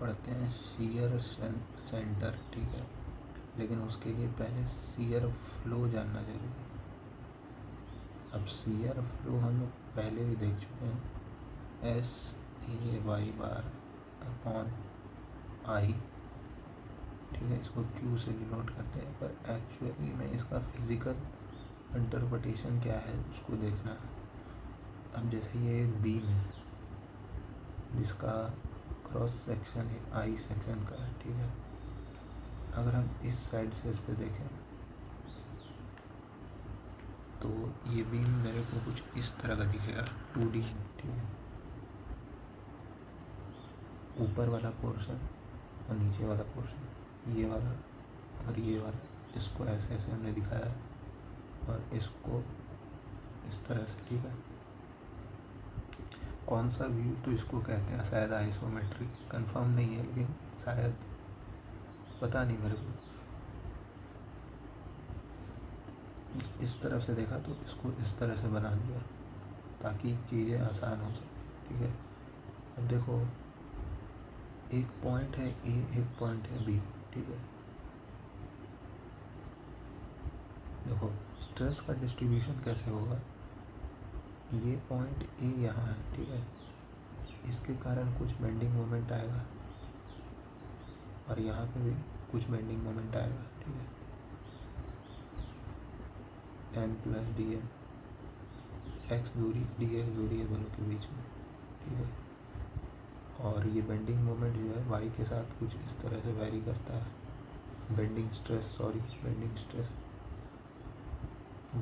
पढ़ते हैं shear centre, ठीक है, लेकिन उसके लिए पहले शियर फ्लो जानना जरूरी है। अब शियर फ्लो हम लोग पहले भी देख चुके हैं, SAY//I, ठीक है, इसको Q से डिनोट करते हैं, पर एक्चुअली में इसका फिजिकल इंटरप्रिटेशन क्या है उसको देखना है। अब जैसे ये एक बीम है जिसका क्रॉस सेक्शन एक I सेक्शन का है, ठीक है, अगर हम इस साइड से इस पे देखें तो ये बीम मेरे को कुछ इस तरह का दिखेगा 2D में, ठीक है, ऊपर वाला पोर्शन और नीचे वाला पोर्शन, ये वाला और ये वाला, इसको ऐसे ऐसे हमने दिखाया है और इसको इस तरह से, ठीक है। कौन सा व्यू तो इसको कहते हैं शायद आइसोमेट्रिक, कंफर्म नहीं है लेकिन शायद, पता नहीं मेरे को। इस तरफ से देखा तो इसको इस तरह से बना दिया ताकि चीज़ें आसान हो सके, ठीक है। अब देखो एक पॉइंट है ए, एक पॉइंट है बी, ठीक है। देखो स्ट्रेस का डिस्ट्रीब्यूशन कैसे होगा, ये पॉइंट ए यहाँ है, ठीक है, इसके कारण कुछ बेंडिंग मोमेंट आएगा और यहाँ पे भी कुछ बेंडिंग मोमेंट आएगा, ठीक है, M+dm, x दूरी dx दूरी है दोनों के बीच में, ठीक है। और ये बेंडिंग मोमेंट जो है y के साथ कुछ इस तरह से वैरी करता है, बेंडिंग स्ट्रेस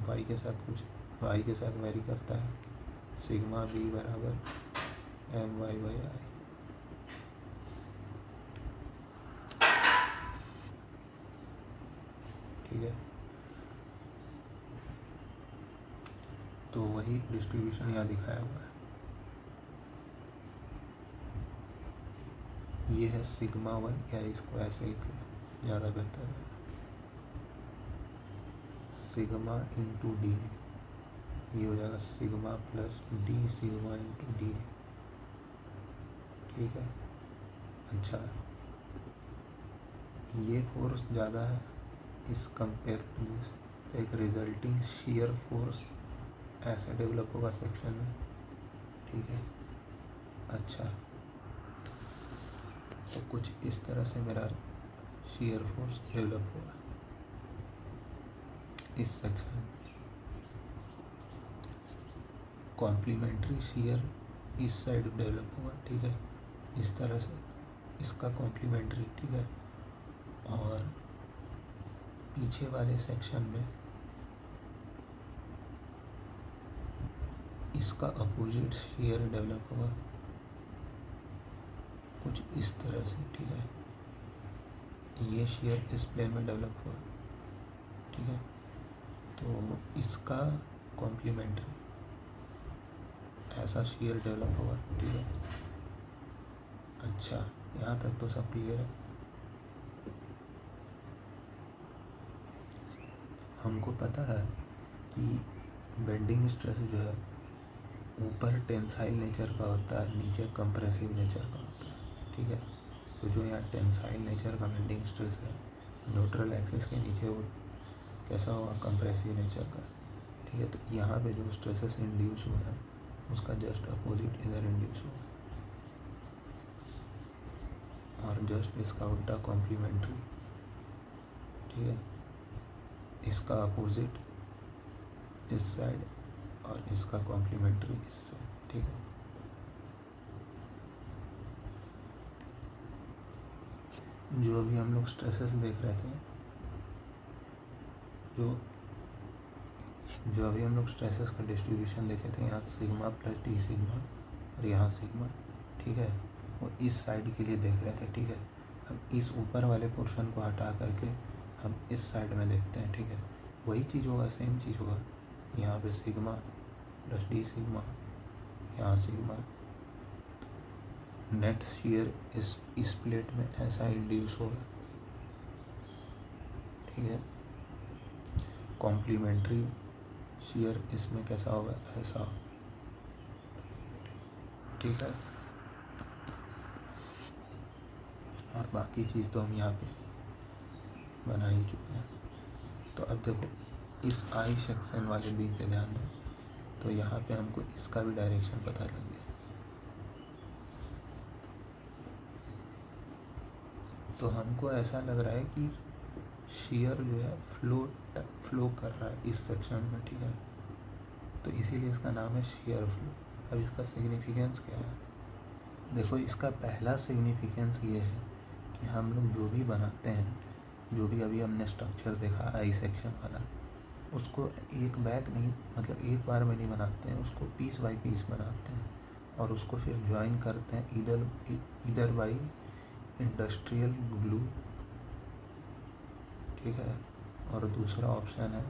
y के साथ कुछ y के साथ वैरी करता है, सिग्मा b बराबर My/I, ठीक है। तो वही डिस्ट्रीब्यूशन यहाँ दिखाया हुआ है, ये है σ1, या इसको ऐसे लिखे ज़्यादा बेहतर है, सिग्मा इंटू डी, ये हो जाएगा sigma plus D sigma into D, ठीक है। अच्छा, ये फोर्स ज़्यादा है इस कंपेयर टू दिस, तो एक रिजल्टिंग शियर फोर्स ऐसे डेवलप होगा सेक्शन में, ठीक है। अच्छा, तो कुछ इस तरह से मेरा शियर फोर्स डेवलप होगा इस सेक्शन में। कॉम्प्लीमेंट्री शियर इस साइड डेवलप होगा, ठीक है, इस तरह से, इसका कॉम्प्लीमेंट्री, ठीक है। और पीछे वाले सेक्शन में इसका अपोजिट शियर डेवलप होगा कुछ इस तरह से, ठीक है, ये शियर इस प्लेन में डेवलप हुआ, ठीक है। तो इसका कॉम्प्लीमेंट्री ऐसा शियर डेवलप होगा, ठीक है। अच्छा, यहाँ तक तो सब क्लियर है। हमको पता है कि बेंडिंग स्ट्रेस जो है ऊपर टेंसाइल नेचर का होता है, नीचे कंप्रेसिव नेचर का होता है, ठीक है। तो जो यहाँ टेंसाइल नेचर का बेंडिंग स्ट्रेस है, न्यूट्रल एक्सिस के नीचे वो कैसा होगा, कंप्रेसिव नेचर का, ठीक है। तो यहाँ पे जो स्ट्रेसेस इंड्यूस हुए हैं उसका जस्ट अपोजिट इधर इंड्यूस हुआ, और जस्ट इसका उल्टा कॉम्प्लीमेंट्री, ठीक है, इसका अपोजिट इस साइड और इसका कॉम्प्लीमेंट्री इस साइड, ठीक है। जो अभी हम लोग स्ट्रेसेस देख रहे थे, जो अभी हम लोग स्ट्रेसेस का डिस्ट्रीब्यूशन देखे थे, यहाँ सिग्मा प्लस डी सिग्मा और यहाँ सिग्मा, ठीक है, वो इस साइड के लिए देख रहे थे, ठीक है। अब इस ऊपर वाले पोर्शन को हटा करके हम इस साइड में देखते हैं, ठीक है, वही चीज़ होगा, सेम चीज़ होगा, यहाँ पे सिग्मा प्लस डी सिग्मा, यहाँ सिग्मा, नेट शियर इस प्लेट में ऐसा इंड्यूस होगा, ठीक है। कॉम्प्लीमेंट्री शियर इसमें कैसा होगा, ऐसा, ठीक है। और बाकी चीज़ तो हम यहाँ पे बना ही चुके हैं। तो अब देखो इस आई सेक्शन वाले बीम पे ध्यान दें, तो यहाँ पे हमको इसका भी डायरेक्शन पता लग गया। तो हमको ऐसा लग रहा है कि शियर जो है फ्लो कर रहा है इस सेक्शन में, ठीक है। तो इसीलिए इसका नाम है शियर फ्लो। अब इसका सिग्निफिकेंस क्या है? देखो इसका पहला सिग्निफिकेंस ये है कि हम लोग जो भी बनाते हैं, जो भी अभी हमने स्ट्रक्चर देखा आई सेक्शन वाला, उसको एक बैग नहीं, मतलब एक बार में नहीं बनाते हैं, उसको पीस बाय पीस बनाते हैं और उसको फिर ज्वाइन करते हैं इधर बाई इंडस्ट्रियल ग्लू, ठीक है। और दूसरा ऑप्शन है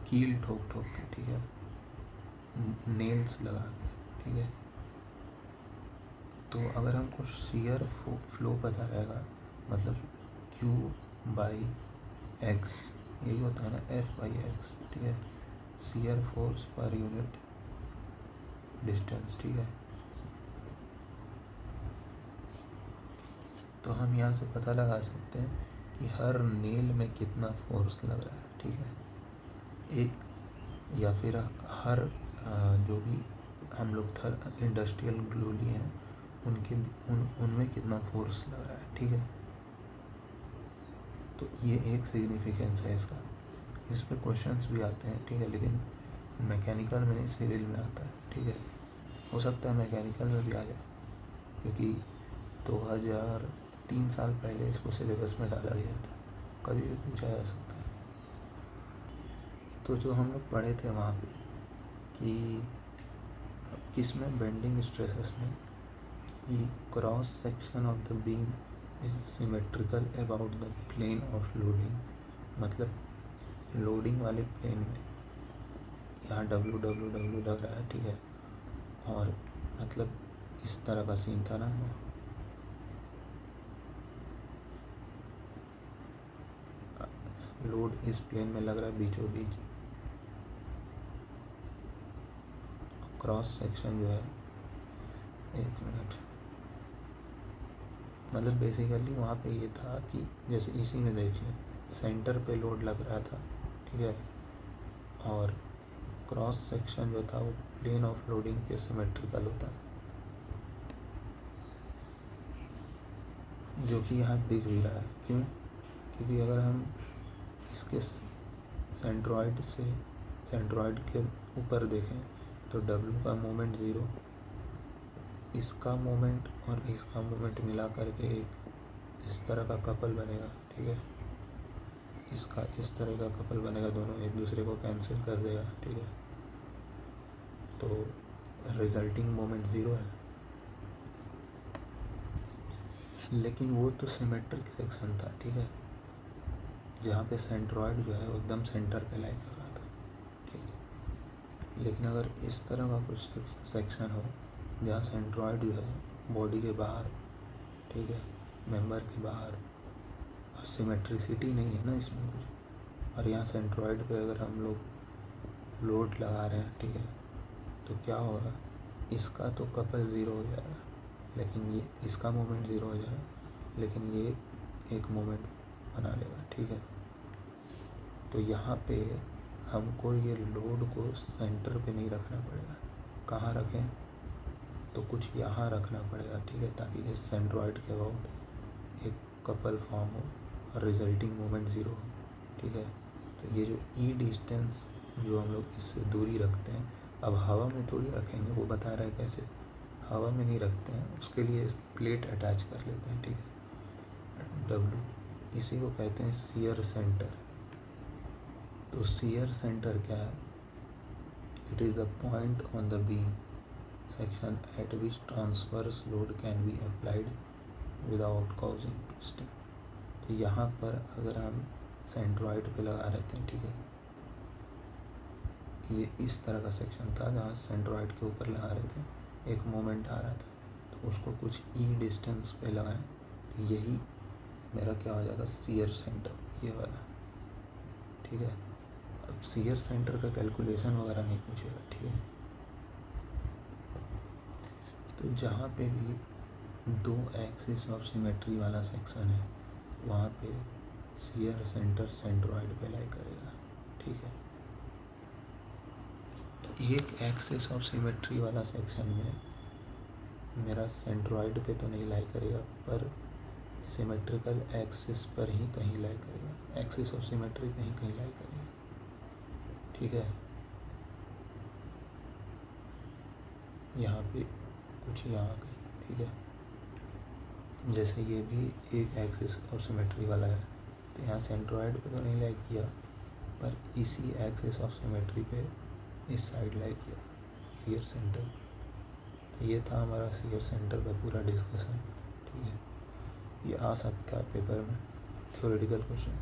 कील ठोक ठोक के, ठीक है, नेल्स लगा के, ठीक है। तो अगर हमको शियर फ्लो पता रहेगा, मतलब Q/X यही होता है ना, F/X, ठीक है, shear force per unit distance, ठीक है। तो हम यहाँ से पता लगा सकते हैं कि हर नेल में कितना फोर्स लग रहा है, ठीक है। एक या फिर हर जो भी हम लोग इंडस्ट्रियल ग्लू लिए हैं उनमें कितना फोर्स लग रहा है, ठीक है। तो ये एक सिग्निफिकेंस है इसका। इस पे क्वेश्चंस भी आते हैं, ठीक है, लेकिन मैकेनिकल में नहीं, सिविल में आता है, ठीक है। हो सकता है मैकेनिकल में भी आ जाए, क्योंकि 2003 साल पहले इसको सिलेबस में डाला गया था, कभी भी पूछा जा सकता है। तो जो हम लोग पढ़े थे वहाँ पे कि किस में, बेंडिंग स्ट्रेसेस में, कि cross section of the beam is symmetrical about the plane of loading, मतलब लोडिंग वाले प्लेन में यहाँ W लग रहा है, ठीक है, और मतलब इस तरह का सीन था ना, लोड इस प्लेन में लग रहा है बीचों बीच, क्रॉस सेक्शन जो है, एक मिनट, मतलब बेसिकली वहाँ पे ये था कि जैसे इसी में देख लें, सेंटर पे लोड लग रहा था, ठीक है, और क्रॉस सेक्शन जो था वो प्लेन ऑफ लोडिंग के सिमेट्रिकल होता था, जो कि यहाँ दिख भी रहा है। क्यों? क्योंकि अगर हम इसके सेंट्रॉइड के ऊपर देखें तो W का मोमेंट 0, इसका मोमेंट और इसका मोमेंट मिला करके एक इस तरह का कपल बनेगा, ठीक है, इसका इस तरह का कपल बनेगा, दोनों एक दूसरे को कैंसिल कर देगा, ठीक है। तो रिजल्टिंग मोमेंट 0 है। लेकिन वो तो सिमेट्रिक सेक्शन था, ठीक है, जहाँ पे सेंट्रॉइड जो है एकदम सेंटर पे लाई कर रहा था, ठीक है। लेकिन अगर इस तरह का कुछ सेक्शन हो जहाँ सेंट्रॉइड जो है बॉडी के बाहर, ठीक है, मेंबर के बाहर, और सिमेट्रिसिटी नहीं है ना इसमें कुछ, और यहाँ सेंट्रॉइड पे अगर हम लोग लोड लगा रहे हैं, ठीक है, तो क्या होगा, इसका तो कपल 0 हो जाएगा, लेकिन ये इसका मोमेंट 0 हो जाएगा, लेकिन ये एक मोमेंट बना लेगा, ठीक है। तो यहाँ पे हमको ये लोड को सेंटर पे नहीं रखना पड़ेगा, कहाँ रखें, तो कुछ यहाँ रखना पड़ेगा, ठीक है, ताकि इस सेंट्रॉइड के अबाउट एक कपल फॉर्म हो और रिजल्टिंग मोमेंट 0 हो, ठीक है। तो ये जो ई डिस्टेंस जो हम लोग इससे दूरी रखते हैं, अब हवा में थोड़ी रखेंगे, वो बता रहा है कैसे, हवा में नहीं रखते हैं, उसके लिए प्लेट अटैच कर लेते हैं, ठीक है, W, इसी को कहते हैं शियर सेंटर। तो शियर सेंटर क्या है, it is a point on the beam section eight which transverse load can be applied without causing twisting. तो यहाँ पर अगर हम सेंट्रॉइड पे लगा रहे थे, ठीक है, ये इस तरह का सेक्शन था जहाँ सेंट्रॉइड के ऊपर लगा रहे थे, एक मोमेंट आ रहा था, तो उसको कुछ ई डिस्टेंस पे लगाएं, तो यही मेरा क्या हो जाएगा, शियर सेंटर, ये वाला, ठीक है। अब शियर सेंटर का कैलकुलेशन वगैरह नहीं पूछेगा, ठीक है। तो जहाँ पे भी दो एक्सिस ऑफ सिमेट्री वाला सेक्शन है, वहाँ पे शियर सेंटर सेंट्रॉइड पे लाई करेगा, ठीक है। एक एक्सिस ऑफ सिमेट्री वाला सेक्शन में मेरा सेंट्रॉइड पे तो नहीं लाई करेगा, पर सिमेट्रिकल एक्सिस पर ही कहीं लाई करेगा, एक्सिस ऑफ सिमेट्री पे ही कहीं लाई करेगा, ठीक है। यहाँ पे कुछ यहाँ कहीं, ठीक है। जैसे ये भी एक एक्सिस ऑफ सिमेट्री वाला है, तो यहाँ सेंट्रॉइड पे तो नहीं लाई किया, पर इसी एक्सिस ऑफ सिमेट्री पे इस साइड लाई किया, शियर सेंटर। तो ये था हमारा शियर सेंटर का पूरा डिस्कशन, ठीक है। ये आ सकता है पेपर में, थ्योरेटिकल क्वेश्चन।